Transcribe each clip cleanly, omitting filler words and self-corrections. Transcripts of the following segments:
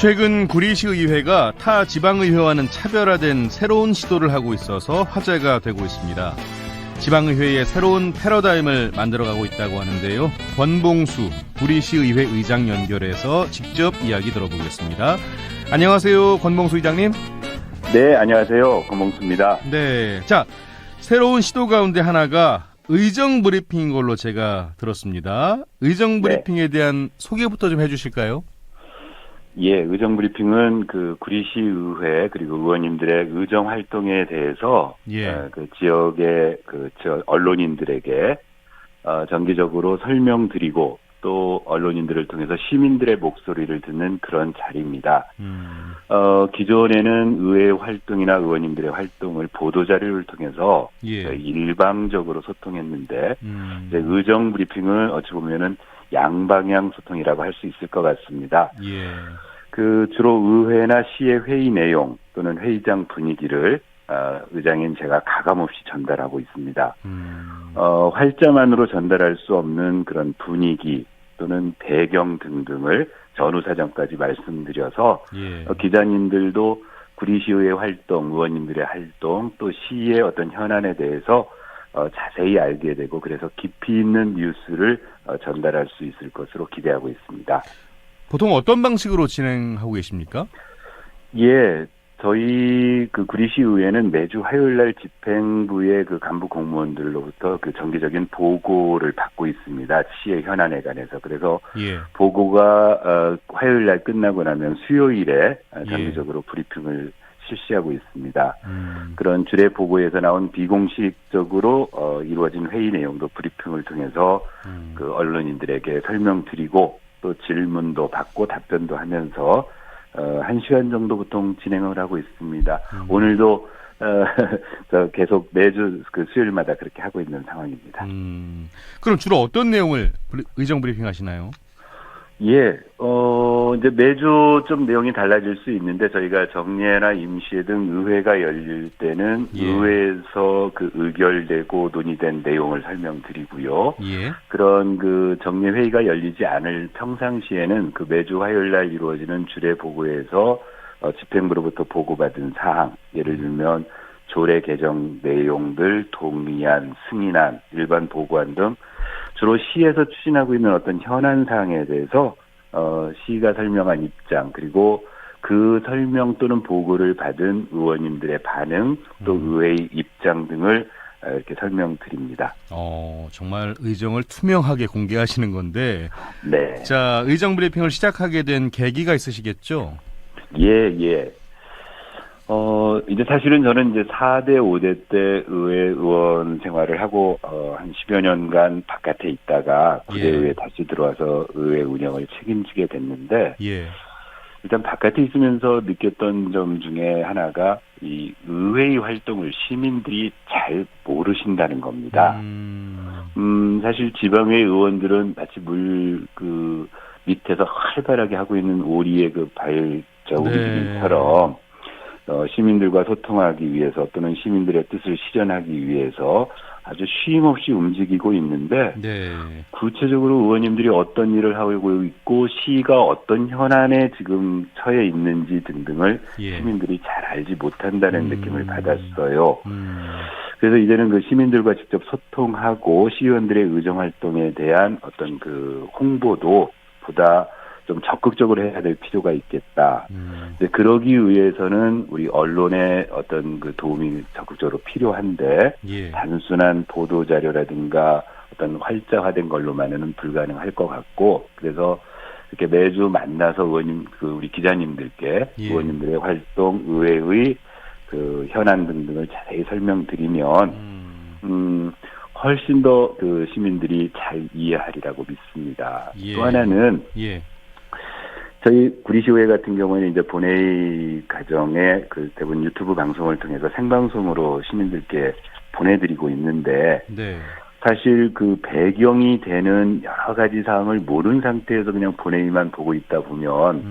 최근 구리시의회가 타 지방의회와는 차별화된 새로운 시도를 하고 있어서 화제가 되고 있습니다. 지방의회의 새로운 패러다임을 만들어가고 있다고 하는데요. 권봉수 구리시의회 의장 연결해서 직접 이야기 들어보겠습니다. 안녕하세요, 권봉수 의장님. 네, 안녕하세요. 권봉수입니다. 네, 자, 새로운 시도 가운데 하나가 의정 브리핑인 걸로 제가 들었습니다. 의정 브리핑에 대한 소개부터 좀 해주실까요? 예, 의정 브리핑은 그 구리시의회 그리고 의원님들의 의정 활동에 대해서 그 지역의 언론인들에게 정기적으로 설명드리고 또 언론인들을 통해서 시민들의 목소리를 듣는 그런 자리입니다. 기존에는 의회 활동이나 의원님들의 활동을 보도자료를 통해서 일방적으로 소통했는데 이제 의정 브리핑은 어찌 보면은 양방향 소통이라고 할 수 있을 것 같습니다. 그 주로 의회나 시의 회의 내용 또는 회의장 분위기를 의장인 제가 가감없이 전달하고 있습니다. 활자만으로 전달할 수 없는 그런 분위기 또는 배경 등등을 전후사정까지 말씀드려서 기자님들도 구리시의회 활동, 의원님들의 활동, 또 시의 어떤 현안에 대해서 자세히 알게 되고 그래서 깊이 있는 뉴스를 전달할 수 있을 것으로 기대하고 있습니다. 보통 어떤 방식으로 진행하고 계십니까? 예, 저희 그 구리시의회는 매주 화요일 날 집행부의 그 간부 공무원들로부터 그 정기적인 보고를 받고 있습니다. 시의 현안에 관해서. 그래서 보고가 화요일 날 끝나고 나면 수요일에 정기적으로 브리핑을 실시하고 있습니다. 그런 주례 보고에서 나온 비공식적으로 이루어진 회의 내용도 브리핑을 통해서 그 언론인들에게 설명드리고 또 질문도 받고 답변도 하면서 1시간 정도 보통 진행을 하고 있습니다. 오늘도 계속 매주 그 수요일마다 그렇게 하고 있는 상황입니다. 그럼 주로 어떤 내용을 의정 브리핑 하시나요? 예, 이제 매주 좀 내용이 달라질 수 있는데 저희가 정례나 임시회 등 의회가 열릴 때는 의회에서 그 의결되고 논의된 내용을 설명드리고요. 그런 그 정례 회의가 열리지 않을 평상시에는 그 매주 화요일 날 이루어지는 주례 보고에서 집행부로부터 보고받은 사항, 예를 들면 조례 개정 내용들, 동의안, 승인안, 일반 보고안 등 주로 시에서 추진하고 있는 어떤 현안 사항에 대해서 시가 설명한 입장 그리고 그 설명 또는 보고를 받은 의원님들의 반응 또 의회의 입장 등을 이렇게 설명드립니다. 정말 의정을 투명하게 공개하시는 건데 네. 자, 의정 브리핑을 시작하게 된 계기가 있으시겠죠? 예. 이제 사실은 저는 이제 4대, 5대 때 의회 의원 생활을 하고, 한 10여 년간 바깥에 있다가 구례의회에 다시 들어와서 의회 운영을 책임지게 됐는데, 일단 바깥에 있으면서 느꼈던 점 중에 하나가 이 의회의 활동을 시민들이 잘 모르신다는 겁니다. 사실 지방의 의원들은 마치 물 그 밑에서 활발하게 하고 있는 오리의 그 발자 움직임처럼 시민들과 소통하기 위해서 또는 시민들의 뜻을 실현하기 위해서 아주 쉼 없이 움직이고 있는데 구체적으로 의원님들이 어떤 일을 하고 있고 시가 어떤 현안에 지금 처해 있는지 등등을 시민들이 잘 알지 못한다는 느낌을 받았어요. 그래서 이제는 그 시민들과 직접 소통하고 시의원들의 의정활동에 대한 어떤 그 홍보도 보다 좀 적극적으로 해야 될 필요가 있겠다. 그러기 위해서는 우리 언론의 어떤 그 도움이 적극적으로 필요한데 단순한 보도 자료라든가 어떤 활자화된 걸로만은 불가능할 것 같고 그래서 이렇게 매주 만나서 의원님 우리 기자님들께 의원님들의 활동, 의회의 그 현안 등등을 자세히 설명드리면 훨씬 더 그 시민들이 잘 이해하리라고 믿습니다. 또 하나는 저희 구리시의회 같은 경우에는 이제 본회의 과정에 그 대부분 유튜브 방송을 통해서 생방송으로 시민들께 보내드리고 있는데 사실 그 배경이 되는 여러 가지 사항을 모르는 상태에서 그냥 본회의만 보고 있다 보면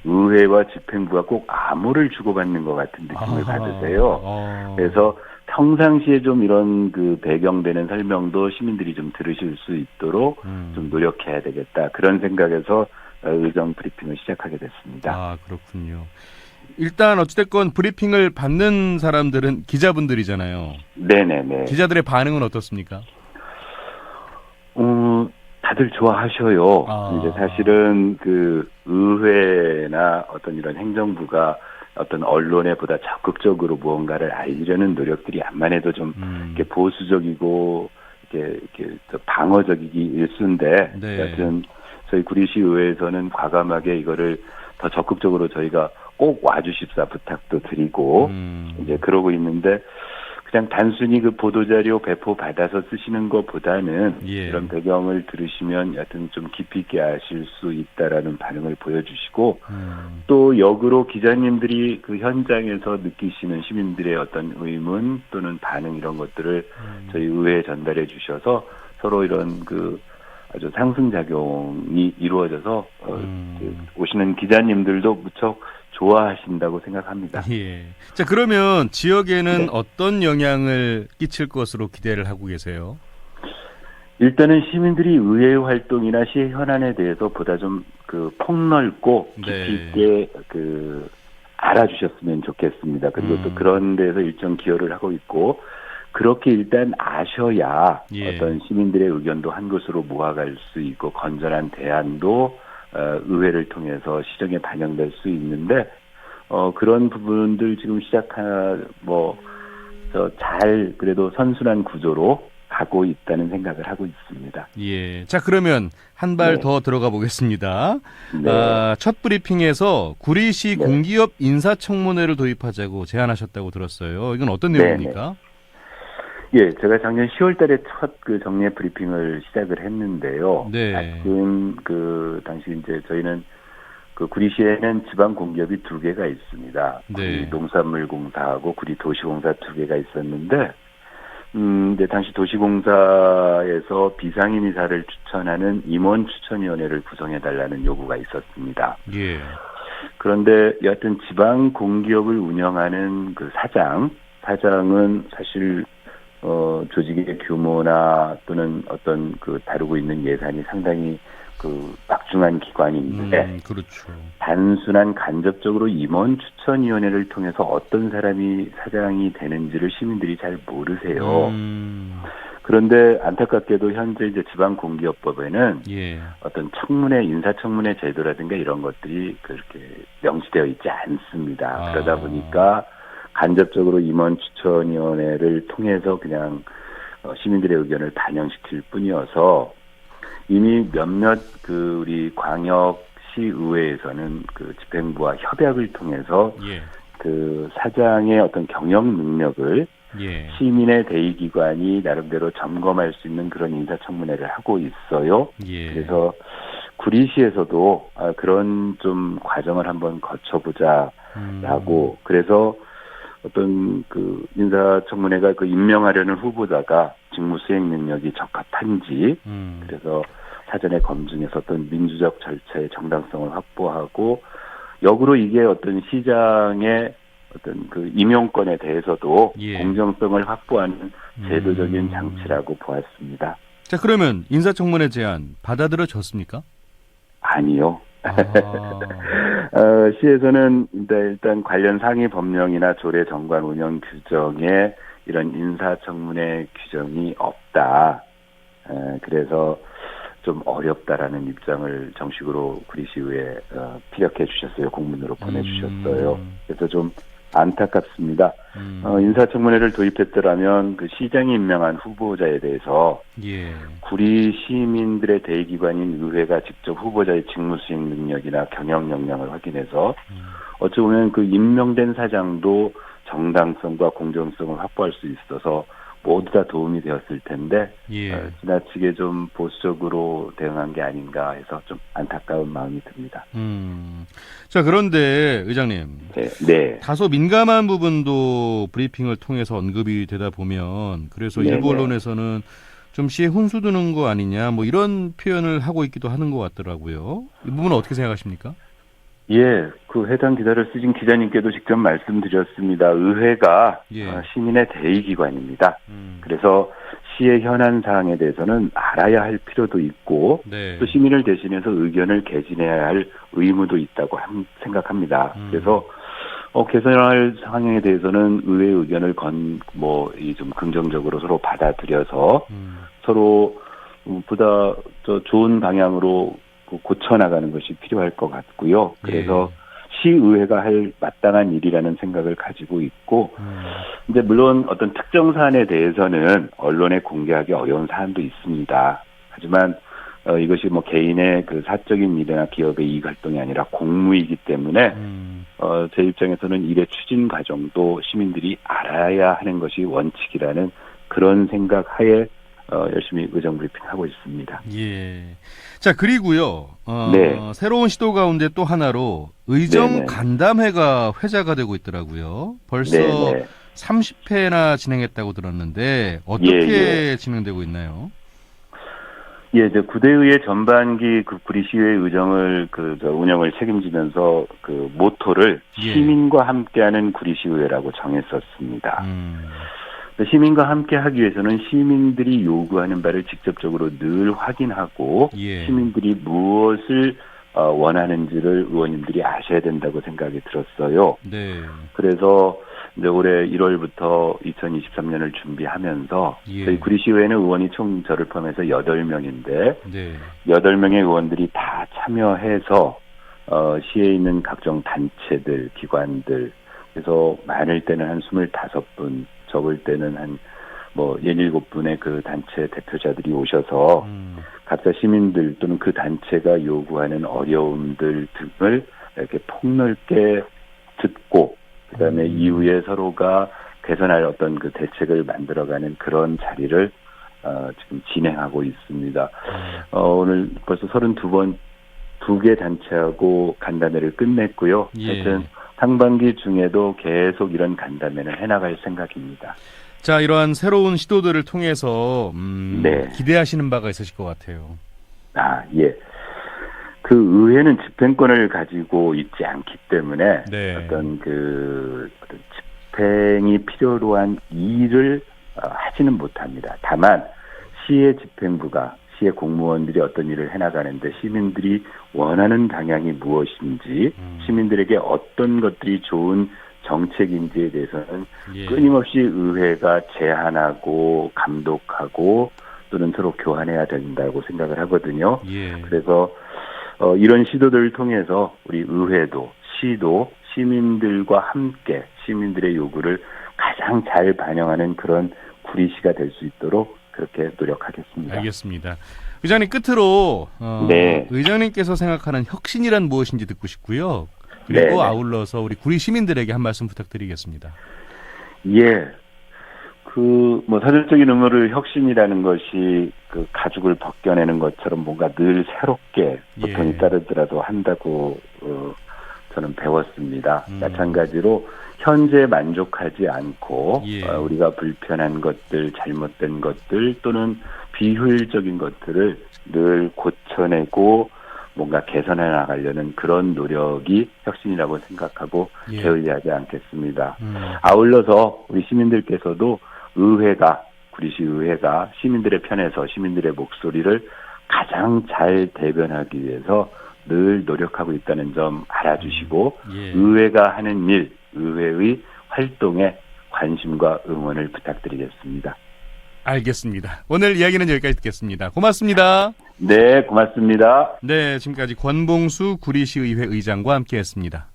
의회와 집행부가 꼭 암호를 주고받는 것 같은 느낌을 받으세요. 그래서 평상시에 좀 이런 그 배경되는 설명도 시민들이 좀 들으실 수 있도록 좀 노력해야 되겠다. 그런 생각에서 의정 브리핑을 시작하게 됐습니다. 아, 그렇군요. 일단 어찌됐건 브리핑을 받는 사람들은 기자분들이잖아요. 네네네. 기자들의 반응은 어떻습니까? 다들 좋아하셔요. 아. 이제 사실은 그 의회나 어떤 이런 행정부가 어떤 언론에 보다 적극적으로 무언가를 알리려는 노력들이 암만 해도 좀 이렇게 보수적이고 이렇게 방어적이기 일쑤인데, 네. 여하튼 저희 구리시 의회에서는 과감하게 이거를 더 적극적으로 저희가 꼭 와주십사 부탁도 드리고 이제 그러고 있는데, 그냥 단순히 그 보도자료 배포 받아서 쓰시는 것보다는 예. 이런 배경을 들으시면 여하튼 좀 깊이 있게 아실 수 있다라는 반응을 보여주시고, 또 역으로 기자님들이 그 현장에서 느끼시는 시민들의 어떤 의문 또는 반응 이런 것들을 저희 의회에 전달해 주셔서 서로 이런 그 아주 상승작용이 이루어져서 오시는 기자님들도 무척 좋아하신다고 생각합니다. 예. 자, 그러면 지역에는 네. 어떤 영향을 끼칠 것으로 기대를 하고 계세요? 일단은 시민들이 의회 활동이나 시의 현안에 대해서 보다 좀 그 폭넓고 깊이 네. 있게 그 알아주셨으면 좋겠습니다. 그리고 또 그런 데서 일정 기여를 하고 있고, 그렇게 일단 아셔야 예. 어떤 시민들의 의견도 한 곳으로 모아갈 수 있고 건전한 대안도 의회를 통해서 시정에 반영될 수 있는데, 그런 부분들 지금 잘 그래도 선순환 구조로 가고 있다는 생각을 하고 있습니다. 예. 자, 그러면 한 발 더 들어가 보겠습니다. 네. 첫 브리핑에서 구리시 네. 공기업 인사청문회를 도입하자고 제안하셨다고 들었어요. 이건 어떤 네, 내용입니까? 예, 제가 작년 10월 달에 첫 그 정례 브리핑을 시작을 했는데요. 네. 마침 그 당시 이제 저희는 그 구리시에는 지방 공기업이 2개가 있습니다. 네. 구리 농산물공사하고 구리 도시공사 2개가 있었는데, 이제 당시 도시공사에서 비상임 이사를 추천하는 임원 추천위원회를 구성해달라는 요구가 있었습니다. 예. 그런데 여하튼 지방 공기업을 운영하는 그 사장은 사실 조직의 규모나 또는 어떤 그 다루고 있는 예산이 상당히 그 막중한 기관인데, 그렇죠. 단순한 간접적으로 임원 추천위원회를 통해서 어떤 사람이 사장이 되는지를 시민들이 잘 모르세요. 그런데 안타깝게도 현재 이제 지방공기업법에는 예. 어떤 인사청문회 제도라든가 이런 것들이 그렇게 명시되어 있지 않습니다. 그러다 보니까 간접적으로 임원 추천위원회를 통해서 그냥 시민들의 의견을 반영시킬 뿐이어서, 이미 몇몇 그 우리 광역시의회에서는 그 집행부와 협약을 통해서 예. 그 사장의 어떤 경영 능력을 예. 시민의 대의기관이 나름대로 점검할 수 있는 그런 인사청문회를 하고 있어요. 예. 그래서 구리시에서도 그런 좀 과정을 한번 거쳐보자라고, 그래서 어떤 그 인사청문회가 그 임명하려는 후보자가 직무 수행 능력이 적합한지, 그래서 사전에 검증해서 어떤 민주적 절차의 정당성을 확보하고, 역으로 이게 어떤 시장의 어떤 그 임용권에 대해서도 예. 공정성을 확보하는 제도적인 장치라고 보았습니다. 자, 그러면 인사청문회 제안 받아들여졌습니까? 아니요. 시에서는 일단 관련 상위 법령이나 조례 정관 운영 규정에 이런 인사청문회 규정이 없다. 그래서 좀 어렵다라는 입장을 정식으로 구리시의회에 피력해 주셨어요. 공문으로 보내주셨어요. 그래서 좀 안타깝습니다. 인사청문회를 도입했더라면 그 시장이 임명한 후보자에 대해서 예. 구리 시민들의 대의기관인 의회가 직접 후보자의 직무수행 능력이나 경영 역량을 확인해서 어찌 보면 그 임명된 사장도 정당성과 공정성을 확보할 수 있어서 모두 다 도움이 되었을 텐데, 예. 지나치게 좀 보수적으로 대응한 게 아닌가 해서 좀 안타까운 마음이 듭니다. 자, 그런데 의장님, 네. 다소 민감한 부분도 브리핑을 통해서 언급이 되다 보면, 그래서 네네. 일부 언론에서는 좀 시에 혼수 두는 거 아니냐, 뭐 이런 표현을 하고 있기도 하는 것 같더라고요. 이 부분은 어떻게 생각하십니까? 예, 그 해당 기사를 쓰신 기자님께도 직접 말씀드렸습니다. 의회가 예. 시민의 대의기관입니다. 그래서 시의 현안 사항에 대해서는 알아야 할 필요도 있고 네. 또 시민을 대신해서 의견을 개진해야 할 의무도 있다고 생각합니다. 그래서 개선할 상황에 대해서는 의회 의견을 좀 긍정적으로 서로 받아들여서 서로 보다 더 좋은 방향으로 고쳐나가는 것이 필요할 것 같고요. 그래서 시의회가 할 마땅한 일이라는 생각을 가지고 있고, 이제 물론 어떤 특정 사안에 대해서는 언론에 공개하기 어려운 사안도 있습니다. 하지만 이것이 뭐 개인의 그 사적인 일이나 기업의 이익 활동이 아니라 공무이기 때문에 제 입장에서는 일의 추진 과정도 시민들이 알아야 하는 것이 원칙이라는 그런 생각 하에 열심히 의정 브리핑하고 있습니다. 예. 자, 그리고요. 네. 새로운 시도 가운데 또 하나로 의정 네네. 간담회가 회자가 되고 있더라고요. 벌써 네네. 30회나 진행했다고 들었는데 어떻게 예. 진행되고 있나요? 예, 이제 구대의회 전반기 그 구리시의회 의정을 운영을 책임지면서 그 모토를 예. 시민과 함께하는 구리시의회라고 정했었습니다. 시민과 함께하기 위해서는 시민들이 요구하는 바를 직접적으로 늘 확인하고 예. 시민들이 무엇을 원하는지를 의원님들이 아셔야 된다고 생각이 들었어요. 네. 그래서 이제 올해 1월부터 2023년을 준비하면서 예. 저희 구리시의회는 의원이 총 저를 포함해서 8명인데 네. 8명의 의원들이 다 참여해서 시에 있는 각종 단체들, 기관들, 그래서 많을 때는 한 25분, 적을 때는 한 17분의 그 단체 대표자들이 오셔서 각자 시민들 또는 그 단체가 요구하는 어려움들 등을 이렇게 폭넓게 듣고 그다음에 이후에 서로가 개선할 어떤 그 대책을 만들어가는 그런 자리를 지금 진행하고 있습니다. 오늘 벌써 2개 단체하고 간담회를 끝냈고요. 예. 하여튼 상반기 중에도 계속 이런 간담회는 해나갈 생각입니다. 자, 이러한 새로운 시도들을 통해서 네. 기대하시는 바가 있으실 것 같아요. 예. 그 의회는 집행권을 가지고 있지 않기 때문에 네. 어떤 집행이 필요로 한 일을 하지는 못합니다. 다만 시의 집행부가 시의 공무원들이 어떤 일을 해나가는데 시민들이 원하는 방향이 무엇인지 시민들에게 어떤 것들이 좋은 정책인지에 대해서는 예. 끊임없이 의회가 제안하고 감독하고 또는 서로 교환해야 된다고 생각을 하거든요. 예. 그래서 이런 시도들을 통해서 우리 의회도 시도 시민들과 함께 시민들의 요구를 가장 잘 반영하는 그런 구리시가 될 수 있도록 그렇게 노력하겠습니다. 알겠습니다. 의장님 끝으로 네. 의장님께서 생각하는 혁신이란 무엇인지 듣고 싶고요. 그리고 네네. 아울러서 우리 구리 시민들에게 한 말씀 부탁드리겠습니다. 예. 사실적인 의무를 혁신이라는 것이 그 가죽을 벗겨내는 것처럼 뭔가 늘 새롭게 보통이 예. 따르더라도 한다고 저는 배웠습니다. 마찬가지로 현재 만족하지 않고 예. 우리가 불편한 것들, 잘못된 것들 또는 비효율적인 것들을 늘 고쳐내고 뭔가 개선해 나가려는 그런 노력이 혁신이라고 생각하고 예. 게을리하지 않겠습니다. 아울러서 우리 시민들께서도 구리시 의회가 시민들의 편에서 시민들의 목소리를 가장 잘 대변하기 위해서 늘 노력하고 있다는 점 알아주시고 예. 의회가 하는 일, 의회의 활동에 관심과 응원을 부탁드리겠습니다. 알겠습니다. 오늘 이야기는 여기까지 듣겠습니다. 고맙습니다. 네, 고맙습니다. 네, 지금까지 권봉수 구리시의회 의장과 함께했습니다.